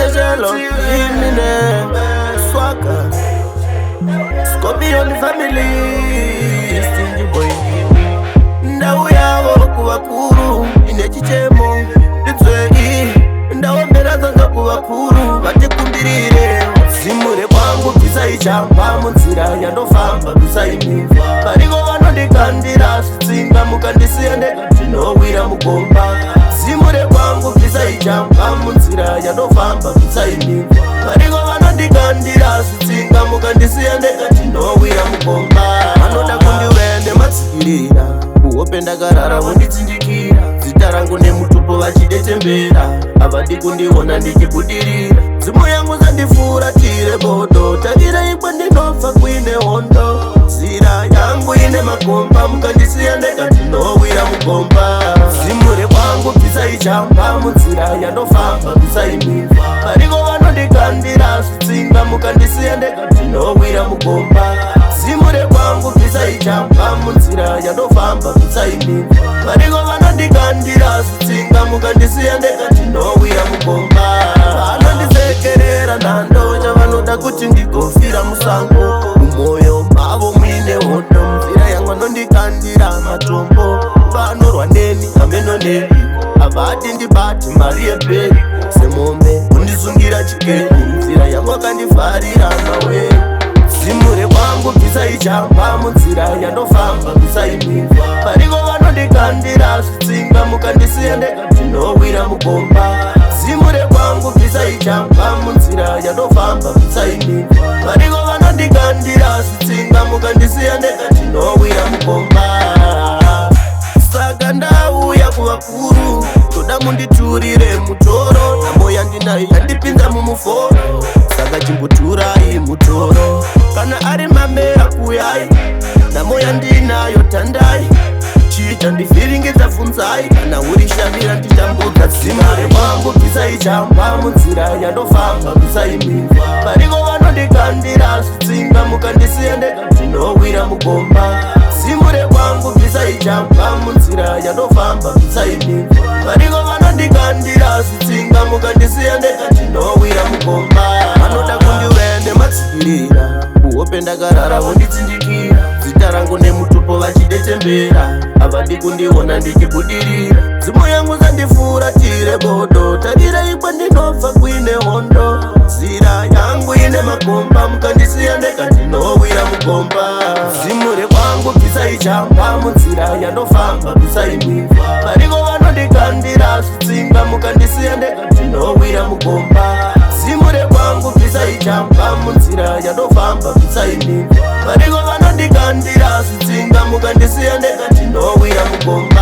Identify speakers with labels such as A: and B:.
A: Angelo, Imine, Swaka, Scorpion family, Stingy boy. Ndawu yabo kubakuru, inechichemo, Nitswei, ndawu mberaza kubakuru, batekundirire. Simure kwangu pisaichamba munzira yandofamba kusaimimva Pariko vanondikandira zvitsinga mukandisiya ndekati nowira mugomba Simure kwangu pisaichamba munzira yandofamba kusaimimva Pariko vanondikandira zvitsinga mukandisiya ndekati nowira mugomba Vanoda kundiwende matsikirira kuhope ndakarara vonditsindikira Zita rangu nemutupo vachidetembera Havadi kundiona ndichibudirira Zimu yangu zandifuratire bodo Takira ikwa ndinofa kuine hondo Zira yangu ine magomba Mukandisiya ndekati nowira mugomba Zimure kwangu pisaichamba munzira yandofamba kusaimimva Pariko vanondikandira zvitsinga Mukandisiya ndekati nowira mugomba Zimure kwangu pisaichamba munzira yandofamba kusaimimva Pariko vanondikandira zvitsinga Mukandisiya ndekati nowira mugomba Vanondisekerera nando Vanoda kuti ndigofira musango Mumoyo mavo muine hondo Mzira yangu vanondikandira matombo Vanorwa neni ameno neni Havadi ndibati mari yeperi Semombe undizungira chikeni Mzira yangu vakandifarira mawe Zimure kwangu pisaichamba munzira yandofamba kusaimimva Pariko vanondikandira zvitsinga Mukandisiya ndekati nowira mugomba Zimure kwangu pisaichamba munzira yandofamba kusaimimva Pariko vanondikandira zvitsinga Mukandisiya ndekati nowira mugomba Saka ndauya kuvakuru Toda munditurire mutoro Namo yandinayo yandipinza mumuforo Saka chimboturai mutoro Kana ari mamera kuyai Namo yandinayo tandai Chita ndifiringidza funzai Kana urishavira ndichambuka Zimare kwangu pisaichamba munzira yandofamba kusaimimva Pariko vanondikandira zvitsinga Mukandisiya ndekati nowira mugomba Zimure kwangu pisaichamba munzira yandofamba kusaimimva Pariko vanondikandira zvitsinga Mukandisiya ndekati nowira mugomba Vanoda kundiwende matsikirira kuhope ndakarara vonditsindikira Zita rangu nemutupo vachidetembera Havadi kundiona ndichibudirira Zimu yangu zandifuratire bodo Takira ikwa ndinofa kuine hondo Zira yangu ine magomba Mukandisiya ndekati nowira mugomba Zimure kwangu pisaichamba munzira yandofamba kusaimimva Pariko vanondikandira zvitsinga Mukandisiya ndekati nowira mugomba Zimure kwangu pisaichamba munzira yandofamba kusaimimva Pariko vanondikandira zvitsinga Mukandisiya ndekati nowira mugomba